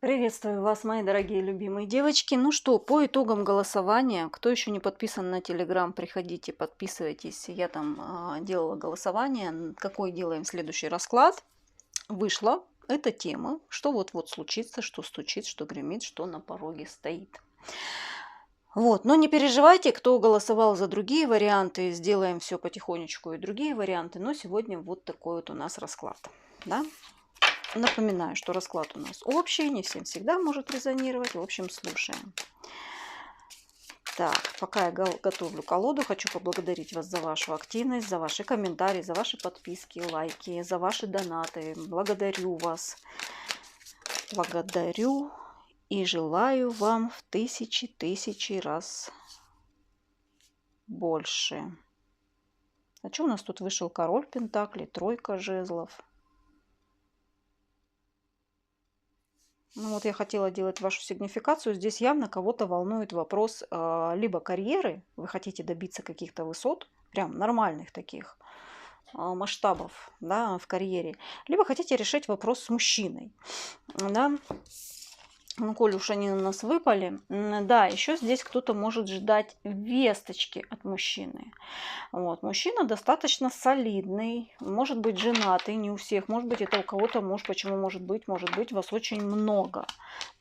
Приветствую вас, мои дорогие любимые девочки. Ну что, по итогам голосования, кто еще не подписан на Телеграм, приходите, подписывайтесь. Я там делала голосование, какой делаем следующий расклад. Вышла эта тема, что вот-вот случится, что стучит, что гремит, что на пороге стоит. Вот, но не переживайте, кто голосовал за другие варианты, сделаем все потихонечку и другие варианты, но сегодня вот такой вот у нас расклад, да? Напоминаю, что расклад у нас общий, не всем всегда может резонировать. В общем, слушаем. Так, пока я готовлю колоду, хочу поблагодарить вас за вашу активность, за ваши комментарии, за ваши подписки, лайки, за ваши донаты. Благодарю вас. Благодарю и желаю вам в тысячи раз больше. А что у нас тут вышел король пентаклей, тройка жезлов? Ну вот я хотела делать вашу сигнификацию. Здесь явно кого-то волнует вопрос либо карьеры, вы хотите добиться каких-то высот, прям нормальных таких масштабов, да, в карьере, либо хотите решить вопрос с мужчиной, да. Ну, коль уж они у нас выпали, да, еще здесь кто-то может ждать весточки от мужчины. Вот. Мужчина достаточно солидный, может быть женатый, не у всех, может быть это у кого-то муж, почему может быть вас очень много.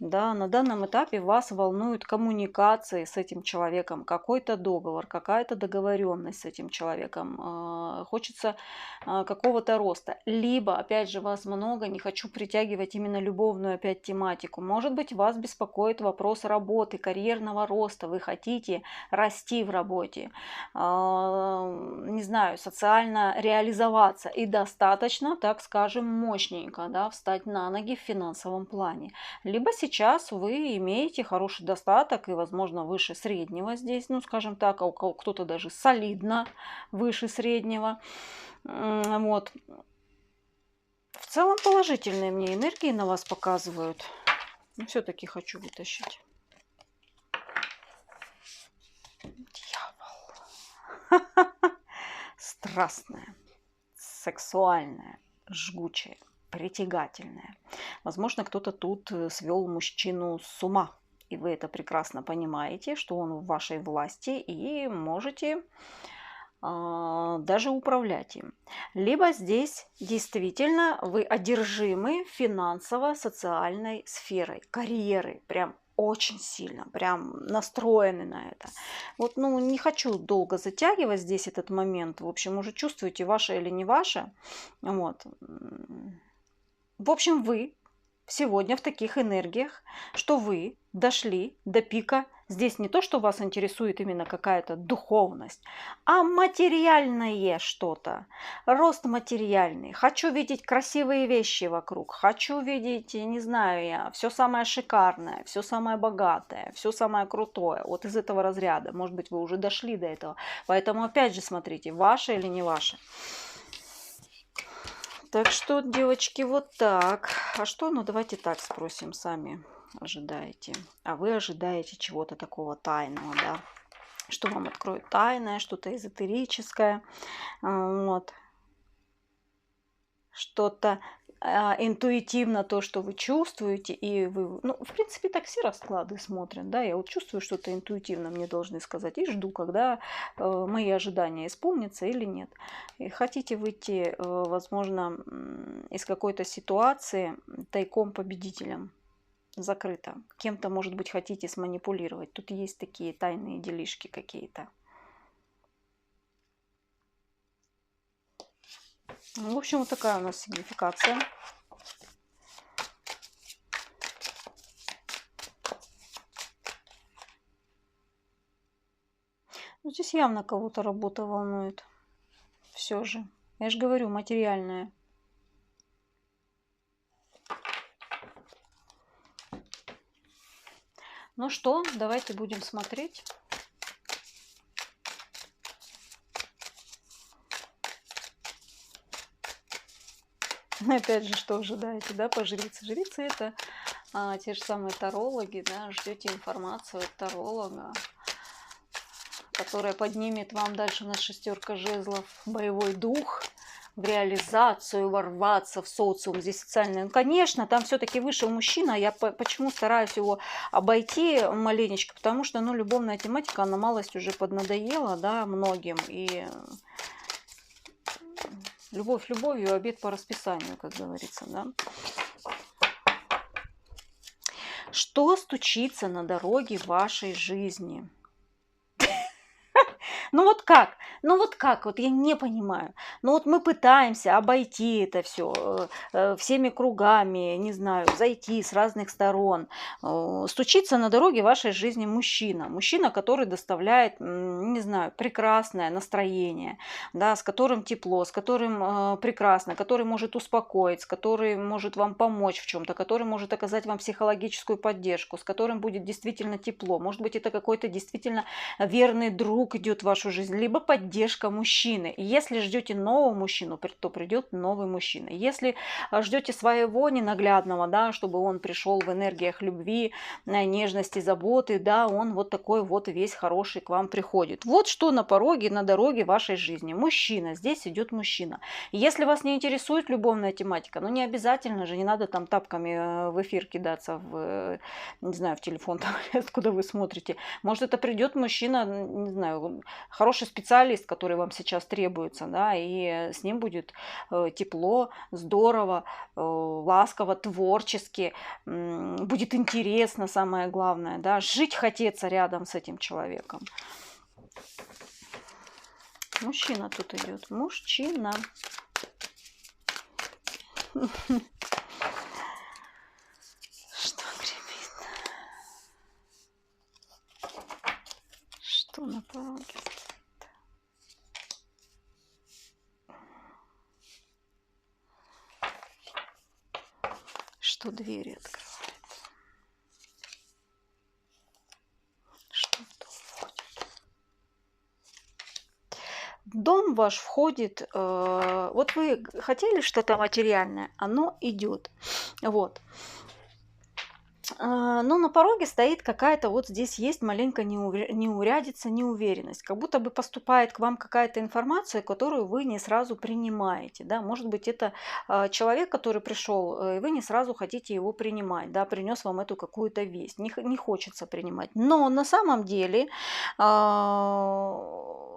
Да, на данном этапе вас волнуют коммуникации с этим человеком, какой-то договор, какая-то договоренность с этим человеком, хочется какого-то роста. Либо, опять же, вас много, не хочу притягивать именно любовную опять тематику. Может быть, вас беспокоит вопрос работы, карьерного роста, вы хотите расти в работе, не знаю, социально реализоваться и достаточно, так скажем, мощненько, да, встать на ноги в финансовом плане. Либо сейчас вы имеете хороший достаток и, возможно, выше среднего здесь, ну, скажем так, а у кто-то даже солидно выше среднего. Вот. В целом положительные мне энергии на вас показывают. Но все-таки хочу вытащить. Дьявол. Страстная, сексуальная, жгучая, притягательная. Возможно, кто-то тут свел мужчину с ума. И вы это прекрасно понимаете, что он в вашей власти и можете даже управлять им. Либо здесь действительно вы одержимы финансово-социальной сферой, карьерой, прям очень сильно, прям настроены на это. Вот, ну, не хочу долго затягивать здесь этот момент. В общем, уже чувствуете, ваше или не ваше. Вот. В общем, вы сегодня в таких энергиях, что вы дошли до пика. Здесь не то, что вас интересует именно какая-то духовность, а материальное что-то. Рост материальный. Хочу видеть красивые вещи вокруг. Хочу видеть, не знаю я, все самое шикарное, все самое богатое, все самое крутое. Вот из этого разряда. Может быть, вы уже дошли до этого. Поэтому опять же смотрите, ваше или не ваше. Так что, девочки, вот так. А что? Ну, давайте так спросим, сами ожидаете. А вы ожидаете чего-то такого тайного, да? Что вам откроет тайное, что-то эзотерическое. Вот. Что-то интуитивно, то, что вы чувствуете, и вы, ну, в принципе, так все расклады смотрят, да, я вот чувствую что-то интуитивно, мне должны сказать, и жду, когда мои ожидания исполнятся или нет. И хотите выйти, возможно, из какой-то ситуации тайком победителем, закрыто. Кем-то, может быть, хотите сманипулировать. Тут есть такие тайные делишки какие-то. В общем, вот такая у нас сигнификация. Ну, здесь явно кого-то работа волнует. Все же. Я же говорю, материальная. Ну что, давайте будем смотреть. Опять же, что ожидаете, да, по жрице? Жрицы это те же самые тарологи, да, ждете информацию от таролога, которая поднимет вам дальше на шестерка жезлов боевой дух, в реализацию, ворваться в социум, здесь социальный. Ну, конечно, там все-таки вышел мужчина, я почему стараюсь его обойти маленечко, потому что, ну, любовная тематика, она малость уже поднадоела, да, многим, и любовь любовью, обед по расписанию, как говорится, да. Что стучится на дороге вашей жизни? Ну вот как? Ну вот как? Вот я не понимаю. Ну вот мы пытаемся обойти это все всеми кругами, не знаю, зайти с разных сторон. Стучится на дороге вашей жизни мужчина. Мужчина, который доставляет, не знаю, прекрасное настроение, да, с которым тепло, с которым прекрасно, который может успокоить, с который может вам помочь в чем-то, который может оказать вам психологическую поддержку, с которым будет действительно тепло. Может быть, это какой-то действительно верный друг идет в вашу жизнь, либо поддержка мужчины. И если ждете нового мужчину, то придет новый мужчина. Если ждете своего ненаглядного, да, чтобы он пришел в энергиях любви, нежности, заботы, да, он вот такой вот весь хороший к вам приходит. Вот что на пороге, на дороге вашей жизни. Мужчина, здесь идет мужчина. Если вас не интересует любовная тематика, ну не обязательно же, не надо там тапками в эфир кидаться, не знаю, в телефон, там, откуда вы смотрите. Может, это придет мужчина, не знаю, хороший специалист, который вам сейчас требуется, да, и с ним будет тепло, здорово, ласково, творчески, будет интересно, самое главное, да, жить хотеться рядом с этим человеком. Мужчина тут идет, мужчина. Что гремит? Что на пороге? Что двери открывает? Что в дом входит? В дом ваш входит, вот вы хотели что-то материальное, оно идет. Вот. Но на пороге стоит какая-то, вот здесь есть маленькая неурядица, неуверенность. Как будто бы поступает к вам какая-то информация, которую вы не сразу принимаете. Да? Может быть, это человек, который пришел, и вы не сразу хотите его принимать, да? Принес вам эту какую-то весть. Не хочется принимать. Но на самом деле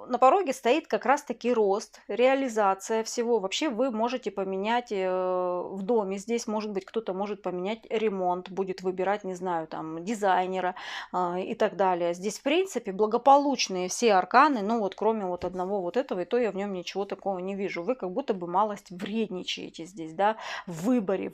на пороге стоит как раз-таки рост, реализация всего. Вообще вы можете поменять в доме. Здесь, может быть, кто-то может поменять ремонт, будет выбирать, не знаю, там, дизайнера и так далее. Здесь, в принципе, благополучные все арканы, ну вот кроме вот одного вот этого, и то я в нем ничего такого не вижу. Вы как будто бы малость вредничаете здесь, да, в выборе,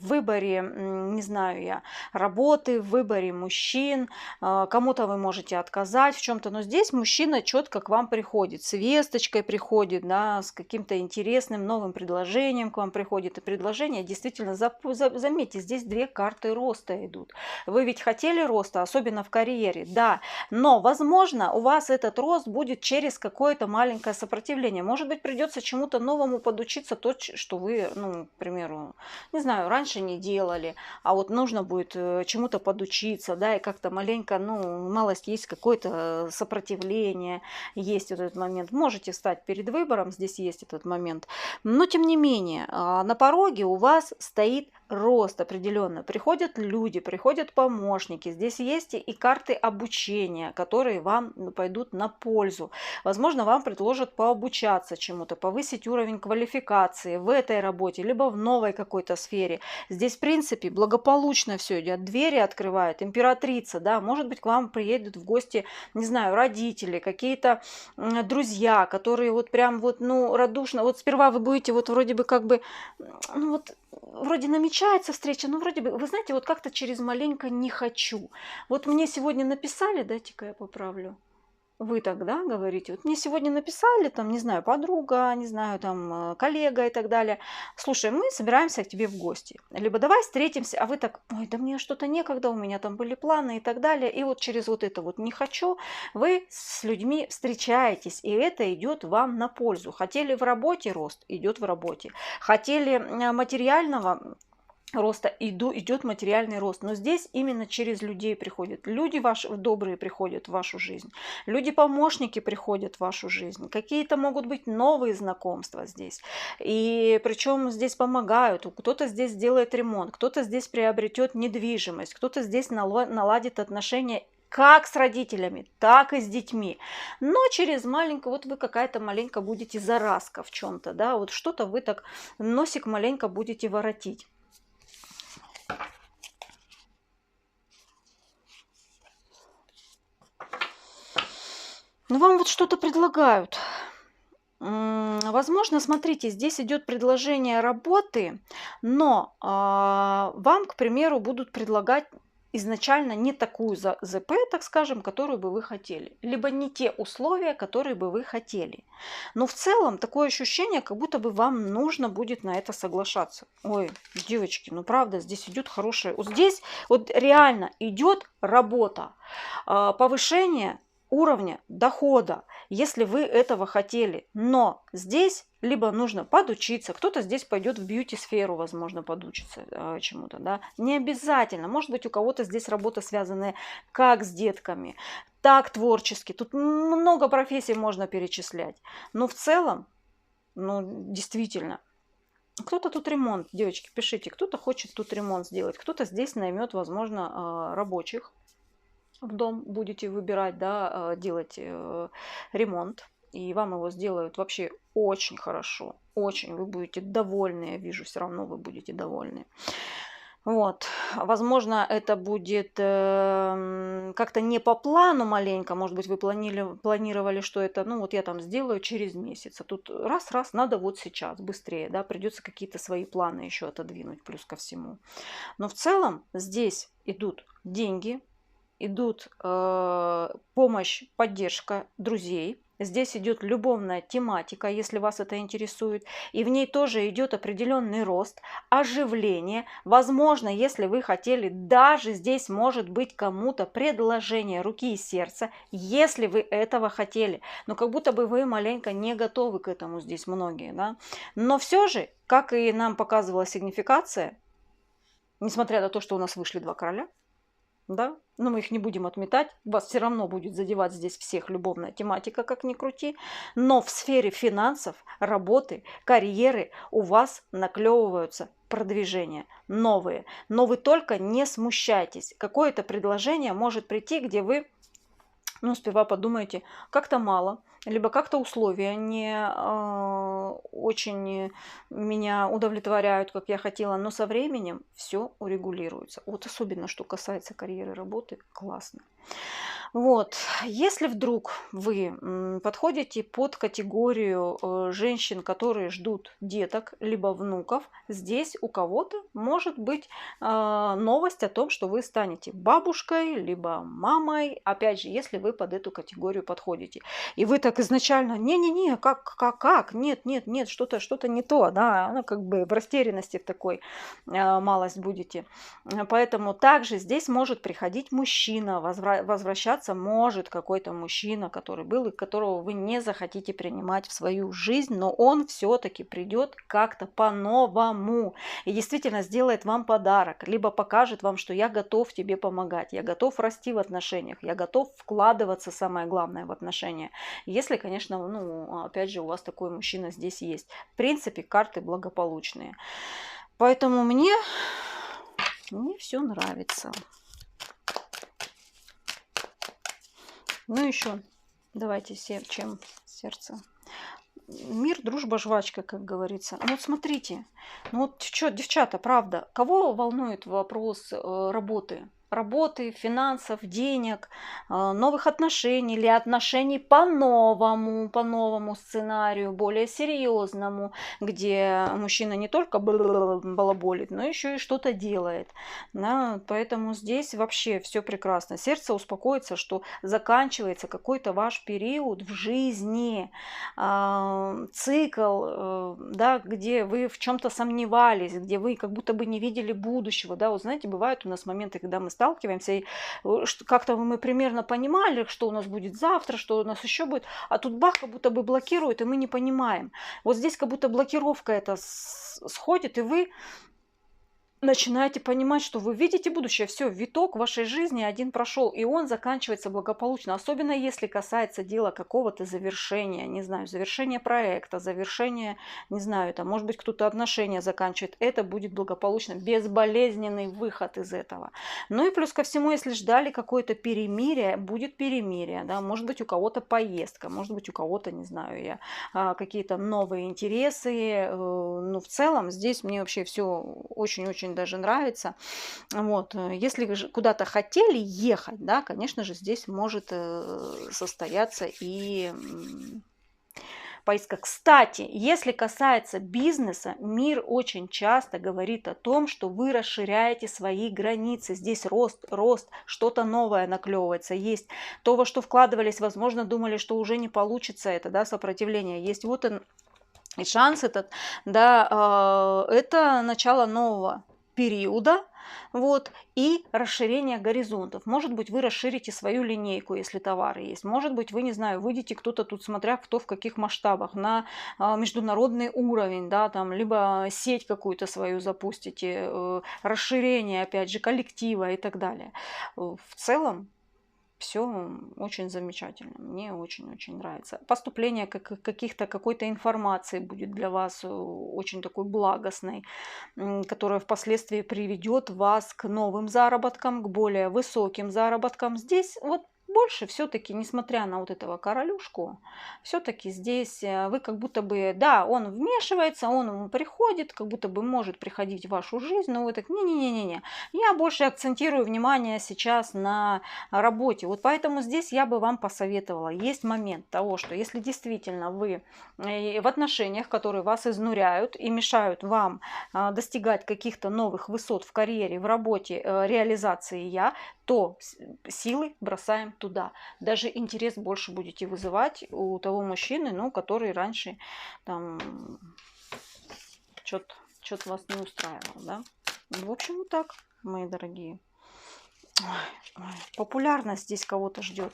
не знаю я, работы, в выборе мужчин. Кому-то вы можете отказать в чем-то, но здесь мужчина четко к вам приходит, с весточкой приходит, да, с каким-то интересным новым предложением к вам приходит. И предложение действительно, заметьте, здесь две карты роста идут. Вы ведь хотели роста, особенно в карьере, да, но, возможно, у вас этот рост будет через какое-то маленькое сопротивление. Может быть, придется чему-то новому подучиться, то, что вы, ну, к примеру, не знаю, раньше не делали, а вот нужно будет чему-то подучиться, да, и как-то маленько, ну, малость есть какое-то сопротивление, есть вот этот момент. Можете встать перед выбором, здесь есть этот момент, но, тем не менее, на пороге у вас стоит рост определенно. Приходят люди, приходят помощники. Здесь есть и карты обучения, которые вам пойдут на пользу. Возможно, вам предложат пообучаться чему-то, повысить уровень квалификации в этой работе, либо в новой какой-то сфере. Здесь, в принципе, благополучно все идет. Двери открывает императрица, да, может быть, к вам приедут в гости, не знаю, родители, какие-то друзья, которые вот прям вот, ну, радушно. Вот сперва вы будете вот вроде бы как бы, ну вот, вроде намечается встреча, но вроде бы, вы знаете, вот как-то через маленько не хочу. Вот мне сегодня написали, дайте-ка я поправлю. Вы тогда говорите, вот мне сегодня написали, там, не знаю, подруга, не знаю, там, коллега и так далее. Слушай, мы собираемся к тебе в гости. Либо давай встретимся, а вы так, ой, да мне что-то некогда, у меня там были планы и так далее. И вот через вот это вот не хочу, вы с людьми встречаетесь, и это идет вам на пользу. Хотели в работе рост, идет в работе. Хотели материального роста идет материальный рост. Но здесь именно через людей приходят. Люди ваши добрые приходят в вашу жизнь. Люди-помощники приходят в вашу жизнь. Какие-то могут быть новые знакомства здесь. И причем здесь помогают. Кто-то здесь делает ремонт, кто-то здесь приобретет недвижимость, кто-то здесь наладит отношения как с родителями, так и с детьми. Но через маленько, вот вы какая-то маленько будете заразка в чем-то, да, вот что-то вы так носик маленько будете воротить. Ну, вам вот что-то предлагают. Возможно, смотрите, здесь идет предложение работы, но вам, к примеру, будут предлагать изначально не такую ЗП, так скажем, которую бы вы хотели, либо не те условия, которые бы вы хотели. Но в целом такое ощущение, как будто бы вам нужно будет на это соглашаться. Ой, девочки, ну правда, здесь идет хорошее. Вот здесь вот реально идет работа, повышение уровня дохода, если вы этого хотели. Но здесь либо нужно подучиться, кто-то здесь пойдет в бьюти-сферу, возможно, подучиться чему-то, да. Не обязательно. Может быть, у кого-то здесь работа связанная как с детками, так творчески. Тут много профессий можно перечислять. Но в целом, ну, действительно, кто-то тут ремонт, девочки, пишите, кто-то хочет тут ремонт сделать, кто-то здесь наймет, возможно, рабочих. В дом будете выбирать, да, делать ремонт, и вам его сделают вообще очень хорошо, очень, вы будете довольны, я вижу, все равно вы будете довольны. Вот, возможно, это будет как-то не по плану маленько, может быть, вы планировали, что это, ну вот я там сделаю через месяц, а тут раз, надо вот сейчас, быстрее, да, придется какие-то свои планы еще отодвинуть, плюс ко всему. Но в целом здесь идут деньги, идут помощь, поддержка друзей. Здесь идет любовная тематика, если вас это интересует. И в ней тоже идет определенный рост, оживление. Возможно, если вы хотели, даже здесь может быть кому-то предложение руки и сердца, если вы этого хотели. Но как будто бы вы маленько не готовы к этому здесь многие. Да? Но все же, как и нам показывала сигнификация, несмотря на то, что у нас вышли два короля, да, но мы их не будем отметать, вас все равно будет задевать здесь всех любовная тематика, как ни крути, но в сфере финансов, работы, карьеры у вас наклевываются продвижения новые, но вы только не смущайтесь, какое-то предложение может прийти, где вы, ну, сперва подумаете, как-то мало, либо как-то условия не очень меня удовлетворяют, как я хотела, но со временем все урегулируется. Вот особенно, что касается карьеры, работы, классно. Вот, если вдруг вы подходите под категорию женщин, которые ждут деток, либо внуков, здесь у кого-то может быть новость о том, что вы станете бабушкой, либо мамой, опять же, если вы под эту категорию подходите. И вы так изначально, не-не-не, как, нет, что-то не то, да, ну, как бы в растерянности в такой малость будете. Поэтому также здесь может приходить мужчина, возвращаться может какой-то мужчина, который был и которого вы не захотите принимать в свою жизнь, но он все-таки придет как-то по-новому и действительно сделает вам подарок, либо покажет вам, что я готов тебе помогать, я готов расти в отношениях, я готов вкладываться, самое главное, в отношения. Если, конечно, ну, опять же, у вас такой мужчина здесь есть. В принципе, карты благополучные. Поэтому мне все нравится. Ну еще, давайте чем сердце. Мир, дружба, жвачка, как говорится. Ну вот смотрите, ну вот что, девчата, правда, кого волнует вопрос работы? Работы, финансов, денег, новых отношений или отношений по новому сценарию, более серьезному, где мужчина не только балаболит, но еще и что-то делает. Да? Поэтому здесь вообще все прекрасно. Сердце успокоится, что заканчивается какой-то ваш период в жизни, цикл, да, где вы в чем-то сомневались, где вы как будто бы не видели будущего. Да? Вот знаете, бывают у нас моменты, когда мы сталкиваемся, и как-то мы примерно понимали, что у нас будет завтра, что у нас еще будет, а тут бах, как будто бы блокирует, и мы не понимаем. Вот здесь как будто блокировка это сходит, и вы начинаете понимать, что вы видите будущее. Все, виток вашей жизни один прошел, и он заканчивается благополучно. Особенно если касается дела какого-то завершения, не знаю, завершения проекта, завершения, не знаю, там, может быть, кто-то отношения заканчивает. Это будет благополучно, безболезненный выход из этого. Ну и плюс ко всему, если ждали какое-то перемирие, будет перемирие, да, может быть, у кого-то поездка, может быть, у кого-то, не знаю я, какие-то новые интересы. Ну, в целом, здесь мне вообще все очень-очень даже нравится. Вот. Если вы куда-то хотели ехать, да, конечно же, здесь может состояться и поиска. Кстати, если касается бизнеса, мир очень часто говорит о том, что вы расширяете свои границы. Здесь рост, что-то новое наклевывается. Есть то, во что вкладывались, возможно, думали, что уже не получится это, да, сопротивление. Есть вот он и шанс этот, да, это начало нового периода, вот, и расширение горизонтов. Может быть, вы расширите свою линейку, если товары есть. Может быть, вы, не знаю, выйдете кто-то тут, смотря кто в каких масштабах, на международный уровень, да, там, либо сеть какую-то свою запустите, расширение, опять же, коллектива и так далее. В целом, все очень замечательно. Мне очень-очень нравится. Поступление какой-то информации будет для вас очень такой благостной, которая впоследствии приведет вас к новым заработкам, к более высоким заработкам. Здесь вот больше все-таки, несмотря на вот этого королюшку, все-таки здесь вы как будто бы, да, он вмешивается, он приходит, как будто бы может приходить в вашу жизнь, но вы так, не-не-не-не, я больше акцентирую внимание сейчас на работе. Вот поэтому здесь я бы вам посоветовала. Есть момент того, что если действительно вы в отношениях, которые вас изнуряют и мешают вам достигать каких-то новых высот в карьере, в работе, реализации я, то силы бросаем туда. Даже интерес больше будете вызывать у того мужчины, ну, который раньше там что-то вас не устраивал, да. В общем, вот так, мои дорогие. Популярность здесь кого-то ждет.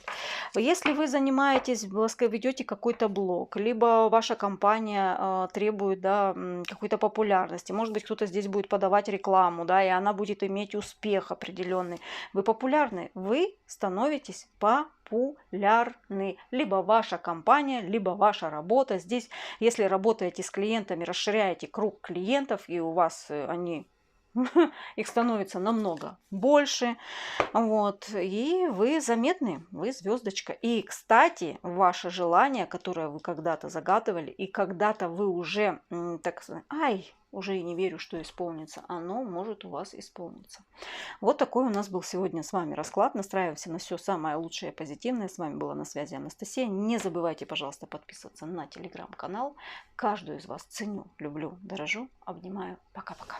Если вы занимаетесь, ведете какой-то блог, либо ваша компания требует, да, какой-то популярности, может быть, кто-то здесь будет подавать рекламу, да, и она будет иметь успех определенный. Вы популярны, вы становитесь популярны. Либо ваша компания, либо ваша работа. Здесь, если работаете с клиентами, расширяете круг клиентов, и у вас они их становится намного больше, вот, и вы заметны, вы звездочка. И, кстати, ваше желание, которое вы когда-то загадывали, и когда-то вы уже, так сказать, уже и не верю, что исполнится, оно может у вас исполниться. Вот такой у нас был сегодня с вами расклад. Настраиваемся на все самое лучшее и позитивное. С вами была на связи Анастасия. Не забывайте, пожалуйста, подписываться на телеграм-канал. Каждую из вас ценю, люблю, дорожу, обнимаю. Пока-пока.